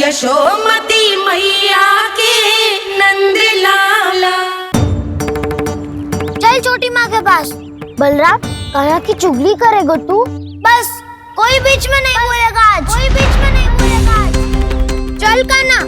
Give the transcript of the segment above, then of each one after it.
यशोमती मैया के नंद लाला। चल छोटी माँ के पास। बलराम, कान्हा की चुगली करेगा तू? बस, कोई बीच में नहीं बोलेगा आज। कोई बीच में नहीं बोलेगा आज। चल कान्हा।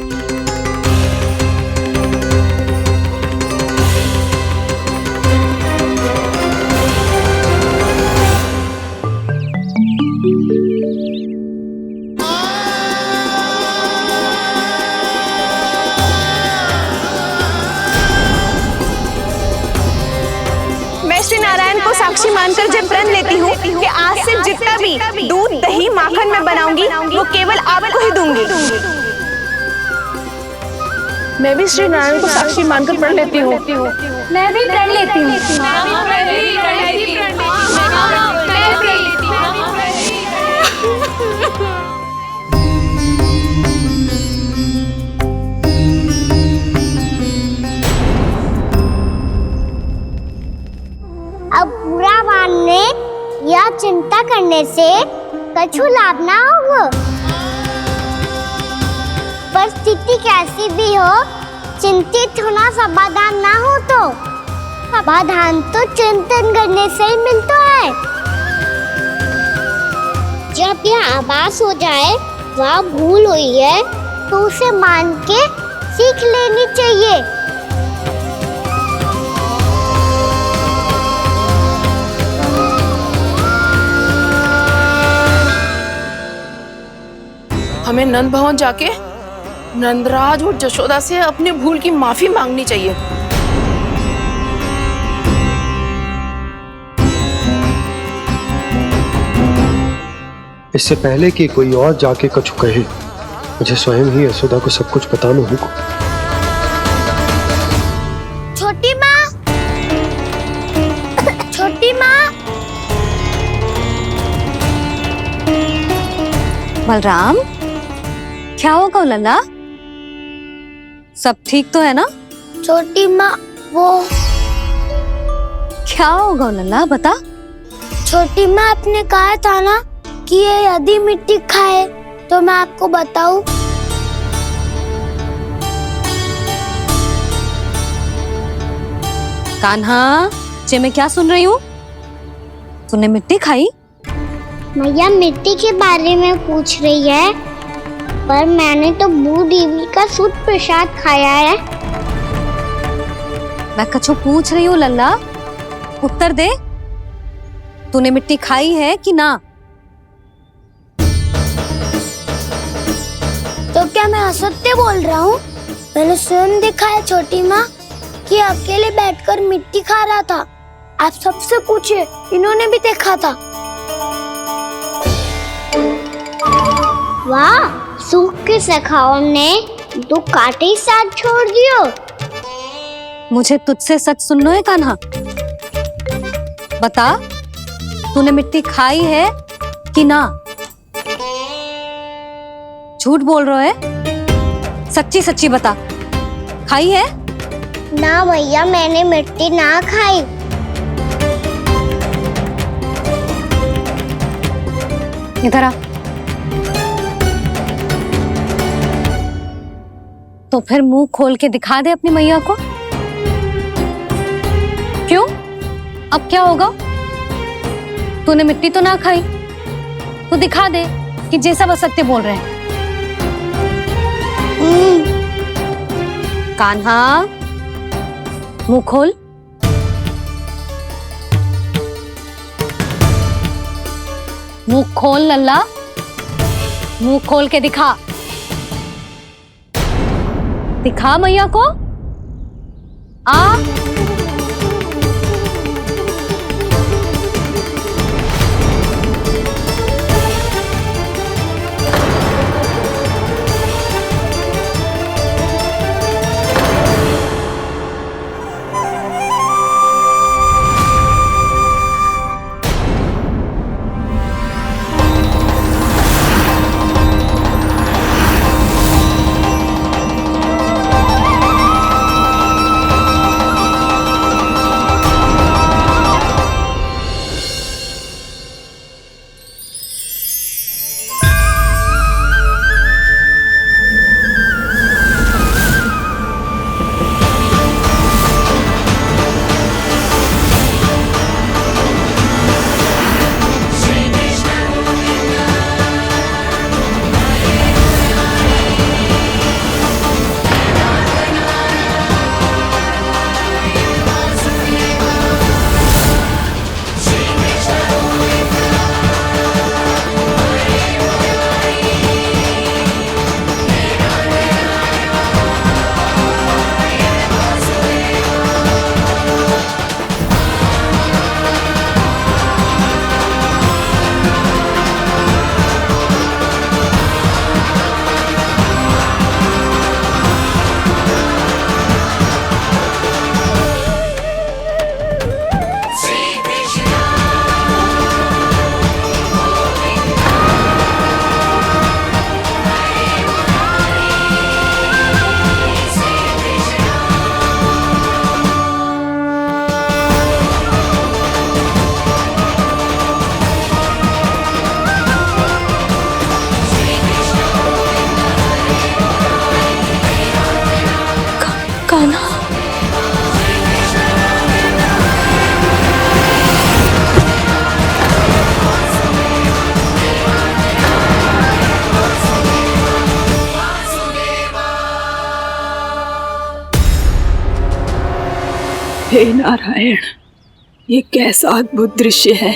श्री नारायण को साक्षी मानकर जब प्रण लेती हूँ कि आज से जितना भी दूध दही माखन मैं बनाऊंगी वो केवल आपको ही दूंगी। मैं भी श्री नारायण को साक्षी मानकर प्रण लेती हूँ। मैं भी प्रण लेती हूँ। अब बुरा मानने या चिंता करने से कछु लाभ ना होगा। परिस्थिति कैसी भी हो, चिंतित होना समाधान ना हो तो समाधान तो चिंतन करने से ही मिलता है। जब यह आभास हो जाए वह भूल हुई है तो उसे मान के सीख लेनी चाहिए। हमें नंद भवन जाके नंदराज और जशोदा से अपनी भूल की माफी मांगनी चाहिए। इससे पहले कि कोई और जाके कछु कहे, मुझे स्वयं ही यशोदा को सब कुछ बताना होगा। छोटी माँ, छोटी माँ। बलराम, क्या होगा लल्ला? सब ठीक तो है ना? छोटी माँ, वो क्या होगा लल्ला, बता। छोटी माँ, आपने कहा था ना कि ये यदि मिट्टी खाए तो मैं आपको बताऊं। कान्हा, जे मैं क्या सुन रही हूँ? तूने मिट्टी खाई? मैया मिट्टी के बारे में पूछ रही है, पर मैंने तो भू देवी का शुद्ध प्रसाद खाया है। मैं कछु पूछ रही हूँ लल्ला, उत्तर दे। तूने मिट्टी खाई है कि ना? तो क्या मैं असत्य बोल रहा हूँ? मैंने स्वयं देखा है छोटी माँ कि अकेले बैठकर मिट्टी खा रहा था। आप सबसे पूछिए, इन्होंने भी देखा था। वाह, सूख के सखाओं ने दो कांटे ही साथ छोड़ दियो। मुझे तुझसे सच सुनना है कान्हा। बता, तूने मिट्टी खाई है कि ना? झूठ बोल रहा है, सच्ची सच्ची बता, खाई है? ना भैया, मैंने मिट्टी ना खाई। इधर आ। तो फिर मुंह खोल के दिखा दे अपनी मैया को। क्यों? अब क्या होगा? तूने मिट्टी तो ना खाई, तो दिखा दे कि जैसा वो सत्य बोल रहे हैं। कान्हा, मुंह खोल। मुंह खोल लल्ला, मुंह खोल के दिखा। दिखा मैया को। आ हे नारायण, ये कैसा अद्भुत दृश्य है।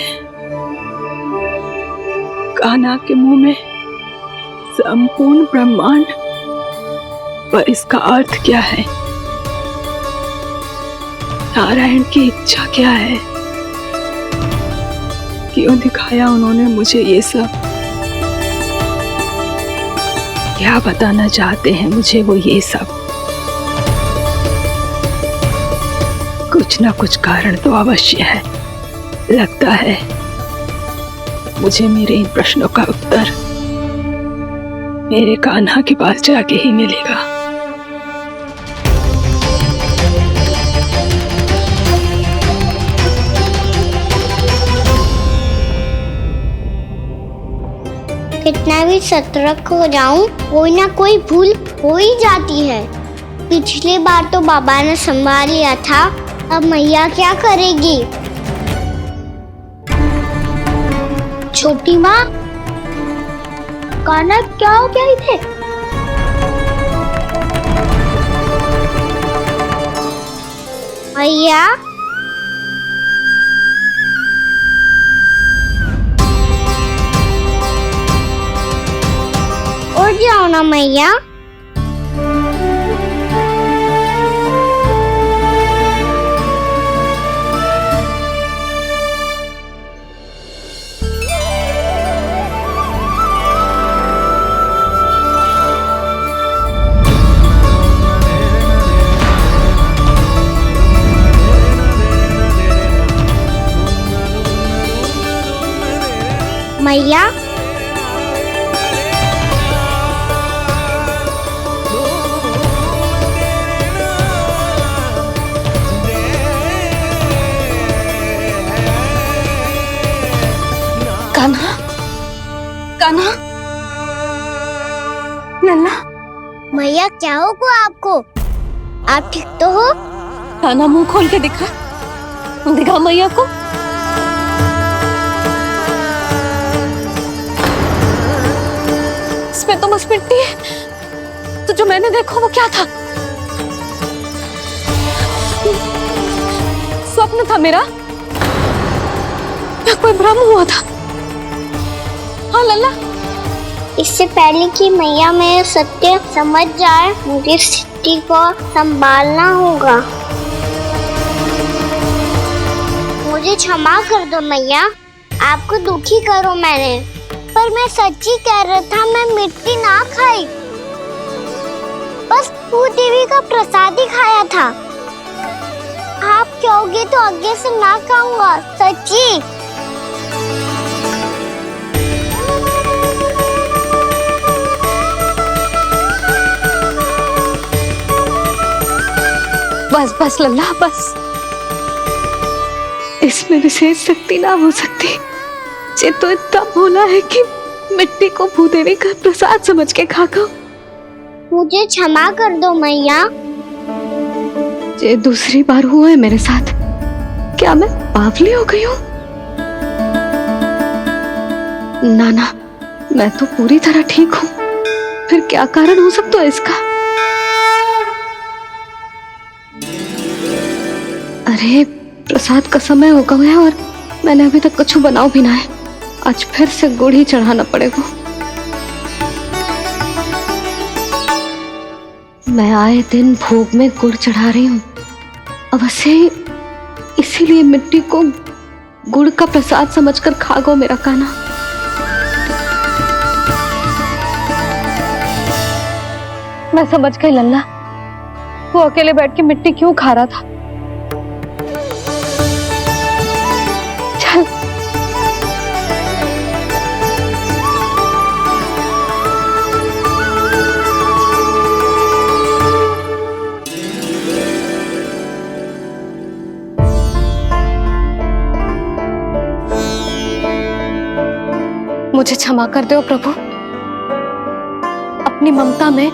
कान्हा के मुंह में संपूर्ण ब्रह्मांड, पर इसका अर्थ क्या है? नारायण की इच्छा क्या है? क्यों दिखाया उन्होंने मुझे ये सब? क्या बताना चाहते हैं मुझे वो ये सब? कुछ ना कुछ कारण तो अवश्य है। लगता है मुझे मेरे इन प्रश्नों का उत्तर मेरे कान्हा के पास जाके ही मिलेगा। कितना भी सतर्क हो जाऊं, कोई ना कोई भूल हो ही जाती है। पिछली बार तो बाबा ने संभाल लिया था, अब मैया क्या करेगी? छोटी माँ, कान्हा क्या हो गया इधर? मैया, उठ जाओ ना मैया। मैया, कान्हा, कान्हा, लल्ला, मैया क्या होगा आपको? आप ठीक तो हो? कान्हा मुंह खोल के दिखा, दिखा मैया को। इसमें तो बस मिट्टी है। तो जो मैंने देखा वो क्या था? स्वप्न था मेरा या कोई भ्रम हुआ था? हाँ लल्ला, इससे पहले कि मैया मेरे सत्य समझ जाए, मुझे स्थिति को संभालना होगा। मुझे क्षमा कर दो मैया, आपको दुखी करो मैंने, पर मैं सच्ची कह रहा था। मैं मिट्टी ना खाई, बस भू देवी का प्रसाद ही खाया था। आप कहोगे तो आगे से ना खाऊंगा, सच्ची। बस बस लल्ला, बस। इसमें विशेष शक्ति ना हो सकती। ये तो इतना भोला है कि मिट्टी को भूदेवी का प्रसाद समझ के खागा। मुझे क्षमा कर दो मैया। ये दूसरी बार हुआ है मेरे साथ। क्या मैं बावली हो गई हूँ? ना ना, मैं तो पूरी तरह ठीक हूँ। फिर क्या कारण हो सकता है इसका? अरे प्रसाद का समय हो गया है और मैंने अभी तक कुछ बनाओ भी ना है। आज फिर से गुड़ ही चढ़ाना पड़ेगा। मैं आए दिन भोग में गुड़ चढ़ा रही हूँ, अवश्य ही इसीलिए मिट्टी को गुड़ का प्रसाद समझकर खागो मेरा कान्हा। मैं समझ गई लल्ला, वो अकेले बैठ के मिट्टी क्यों खा रहा था। चल मुझे क्षमा कर दो प्रभु। अपनी ममता में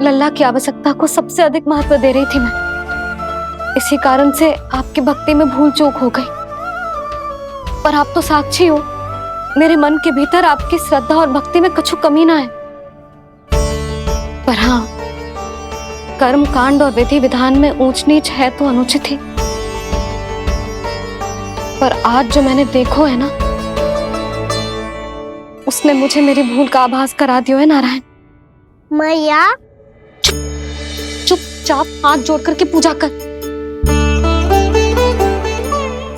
लल्ला की आवश्यकता को सबसे अधिक महत्व दे रही थी मैं। इसी कारण से आपकी भक्ति में भूल चूक हो गई। पर आप तो साक्षी हो, मेरे मन के भीतर आपकी श्रद्धा और भक्ति में कुछ कमी ना है। पर हाँ, कर्म कांड और विधि विधान में ऊंच नीच है तो अनुचित ही। पर आज जो मैंने देखो है ना, उसने मुझे मेरी भूल का आभास करा दियो है नारायण। मैया चुपचाप हाथ जोड़ करके पूजा कर।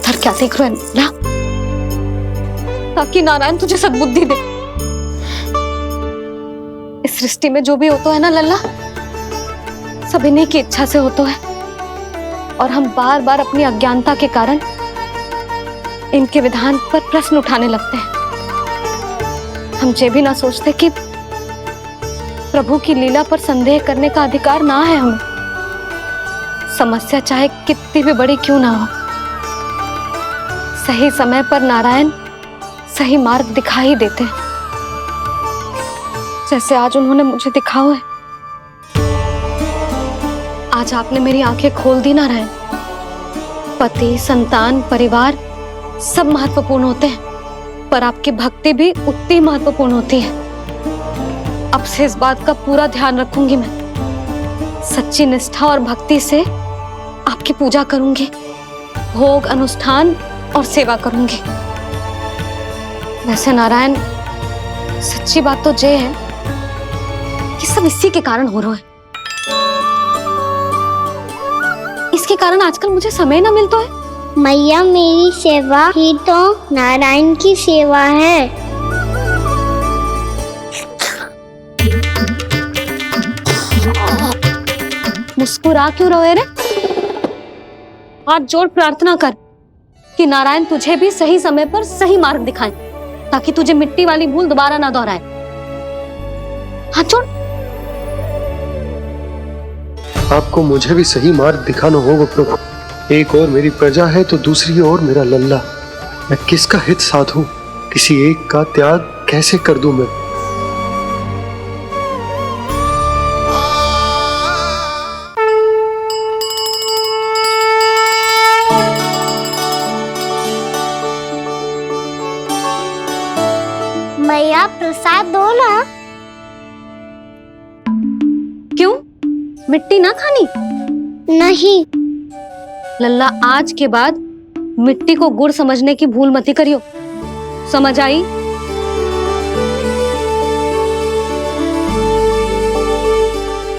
सर क्या देख रहे हो ना, ताकि नारायण तुझे सद्बुद्धि दे। इस सृष्टि में जो भी होता है ना लल्ला, सब इन्हीं की इच्छा से होता है, और हम बार बार अपनी अज्ञानता के कारण इनके विधान पर प्रश्न उठाने लगते हैं। हम ये भी ना सोचते कि प्रभु की लीला पर संदेह करने का अधिकार ना है हमें। समस्या चाहे कितनी भी बड़ी क्यों ना हो, सही समय पर नारायण सही मार्ग दिखा ही देते हैं, जैसे आज उन्होंने मुझे दिखाओ है। आज आपने मेरी आंखें खोल दी नारायण। पति, संतान, परिवार सब महत्वपूर्ण होते हैं, पर आपकी भक्ति भी उतनी महत्वपूर्ण होती है। अब से इस बात का पूरा ध्यान रखूंगी मैं। सच्ची निष्ठा और भक्ति से आपकी पूजा करूंगी, भोग, अनुष्ठान और सेवा करूंगी। वैसे नारायण, सच्ची बात तो ये है कि सब इसी के कारण हो रहा है। इसके कारण आजकल मुझे समय ना मिलता है। मैया, मेरी सेवा ही तो नारायण की सेवा है। मुस्कुरा क्यों रहे रे? हाथ जोड़ प्रार्थना कर कि नारायण तुझे भी सही समय पर सही मार्ग दिखाएं, ताकि तुझे मिट्टी वाली भूल दोबारा ना दोहराए। हाथ जोड़। आपको मुझे भी सही मार्ग दिखाना होगा प्रभु। एक और मेरी प्रजा है तो दूसरी ओर मेरा लल्ला। मैं किसका हित साधूं? किसी एक का त्याग कैसे कर दूं मैं? मैया, प्रसाद दो ना। क्यों? मिट्टी ना खानी? नहीं। लल्ला, आज के बाद मिट्टी को गुड़ समझने की भूल मत करियो। समझ आई?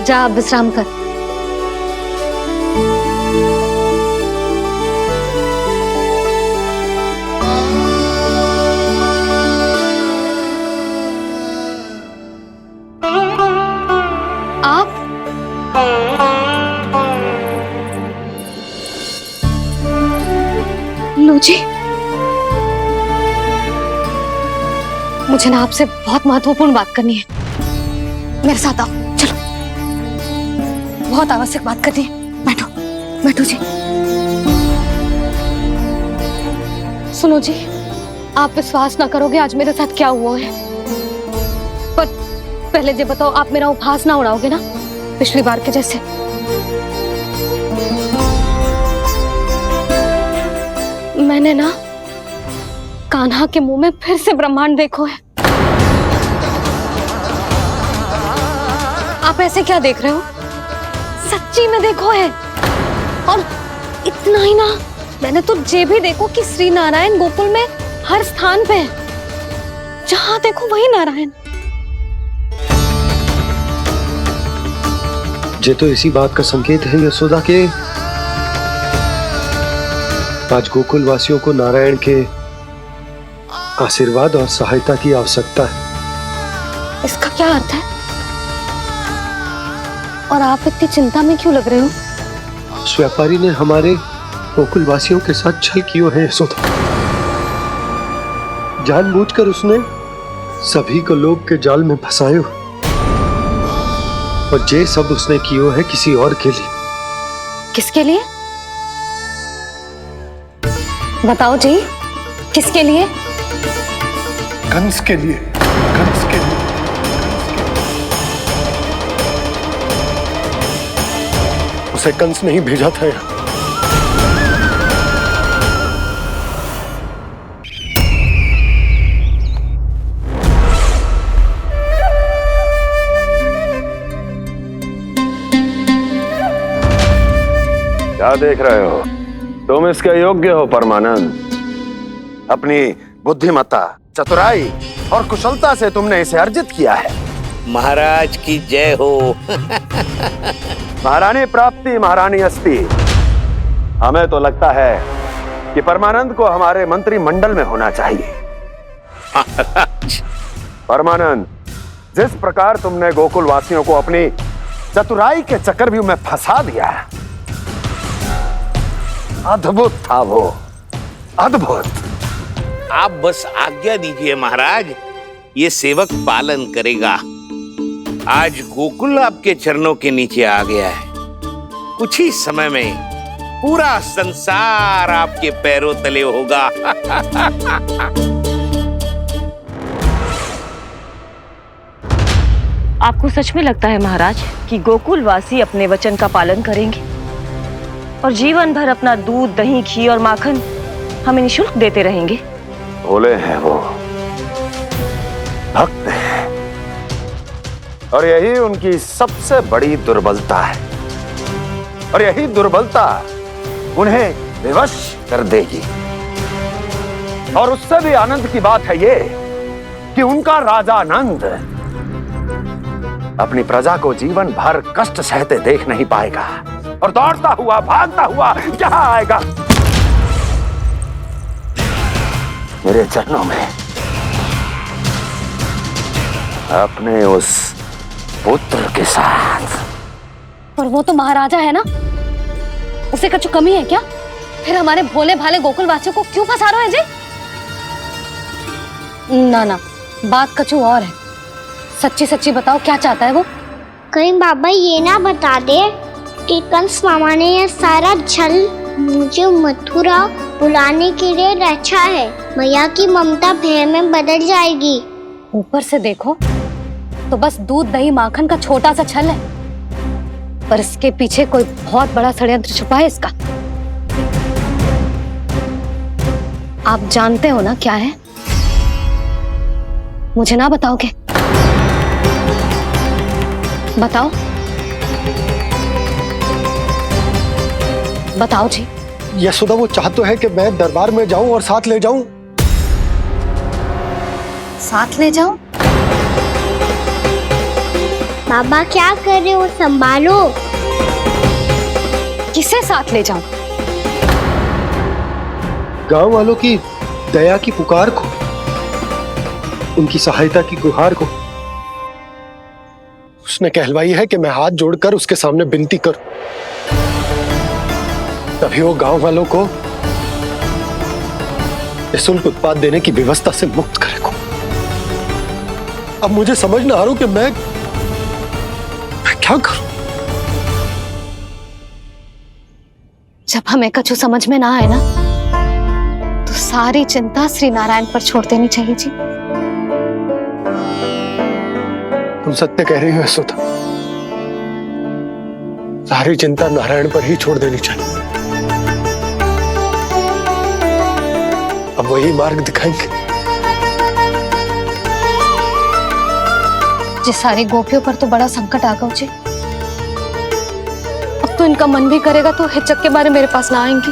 जा अब विश्राम कर। आप लो जी, मुझे ना आपसे बहुत महत्वपूर्ण बात करनी है। मेरे साथ आओ, चलो। बहुत आवश्यक बात करनी है। बैठो, बैठो जी। सुनो जी, आप विश्वास ना करोगे आज मेरे साथ क्या हुआ है। पर पहले ये बताओ, आप मेरा उपहास ना उड़ाओगे ना, पिछली बार के जैसे? मैंने ना कान्हा के मुंह में फिर से ब्रह्मांड देखो है। आप ऐसे क्या देख रहे हो? सच्ची में देखो है। और इतना ही ना, मैंने तो ये भी देखो कि श्री नारायण गोकुल में हर स्थान पे है। जहां देखो वही नारायण। ये तो इसी बात का संकेत है यशोदा के आज गोकुल वासियों को नारायण के आशीर्वाद और सहायता की आवश्यकता है। इसका क्या अर्थ है? और आप इतनी चिंता में क्यों लग रहे हो? उस व्यापारी ने हमारे गोकुल वासियों के साथ छल किया है यशोदा। जानबूझकर उसने सभी को लोग के जाल में फंसायो, और ये सब उसने कियो है किसी और के लिए। किसके लिए? बताओ जी, किसके लिए? कंस के लिए। कंस के लिए। उसे कंस नहीं भेजा था यहाँ। क्या देख रहे हो? तुम इसके योग्य हो परमानंद। अपनी बुद्धिमत्ता, चतुराई और कुशलता से तुमने इसे अर्जित किया है। महाराज की जय हो। महारानी प्राप्ति महारानी अस्ति। हमें तो लगता है कि परमानंद को हमारे मंत्रिमंडल में होना चाहिए। परमानंद, जिस प्रकार तुमने गोकुल वासियों को अपनी चतुराई के चक्रव्यूह में फंसा दिया, अद्भुत था वो, अद्भुत। आप बस आज्ञा दीजिए महाराज, ये सेवक पालन करेगा। आज गोकुल आपके चरणों के नीचे आ गया है। कुछ ही समय में पूरा संसार आपके पैरों तले होगा। आपको सच में लगता है महाराज कि गोकुल वासी अपने वचन का पालन करेंगे और जीवन भर अपना दूध, दही, घी और माखन हमें निःशुल्क देते रहेंगे? भोले हैं वो, भक्त हैं, और यही उनकी सबसे बड़ी दुर्बलता है। और यही दुर्बलता उन्हें विवश कर देगी। और उससे भी आनंद की बात है ये कि उनका राजा नंद अपनी प्रजा को जीवन भर कष्ट सहते देख नहीं पाएगा और दौड़ता हुआ, भागता हुआ यहाँ आएगा मेरे चरणों में, अपने उस पुत्र के साथ। पर वो तो महाराजा है ना, उसे कुछ कमी है क्या? फिर हमारे भोले भाले गोकुल वासियों को क्यों फंसा रहे हैं जी? ना ना, बात कछु और है। सच्ची सच्ची बताओ, क्या चाहता है वो? कहीं बाबा ये ना बता दे कि कंस मामा ने यह सारा छल मुझे मथुरा बुलाने के लिए रचा है। मैया की ममता भय में बदल जाएगी। ऊपर से देखो तो बस दूध, दही, माखन का छोटा सा छल है, पर इसके पीछे कोई बहुत बड़ा षड्यंत्र छुपा है इसका। आप जानते हो ना क्या है? मुझे ना बताओगे? बताओ बताओ जी। यशोदा, वो चाह तो है कि मैं दरबार में जाऊं और साथ ले जाऊं। साथ ले जाऊं? बाबा क्या कर रहे हो, संभालो। किसे साथ ले जाऊं? गांव वालों की दया की पुकार को, उनकी सहायता की गुहार को। उसने कहलवाई है कि मैं हाथ जोड़कर उसके सामने विनती करूं, तभी वो गांव वालों को निःशुल्क उत्पाद देने की व्यवस्था से मुक्त करेगा। अब मुझे समझ ना आ रहा कि मैं क्या करूं। जब हमें कछु समझ में ना आए ना, तो सारी चिंता श्री नारायण पर छोड़ देनी चाहिए जी। तुम सत्य कह रही हो यशोदा, सारी चिंता नारायण पर ही छोड़ देनी चाहिए। अब वही मार्ग दिखाएंगे। जिस सारी गोपियों पर तो बड़ा संकट आ गया जी। अब तो इनका मन भी करेगा तो हिचक के बारे मेरे पास ना आएंगी।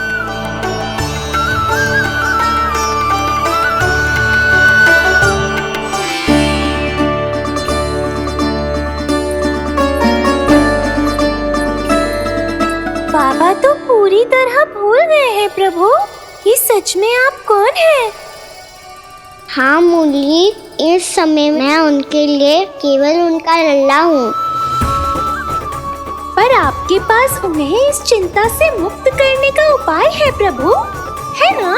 बाबा तो पूरी तरह भूल गए हैं प्रभु, ये सच में आप कौन हैं? हाँ मुरली, इस समय मैं उनके लिए केवल उनका लल्ला हूँ। पर आपके पास उन्हें इस चिंता से मुक्त करने का उपाय है प्रभु, है ना?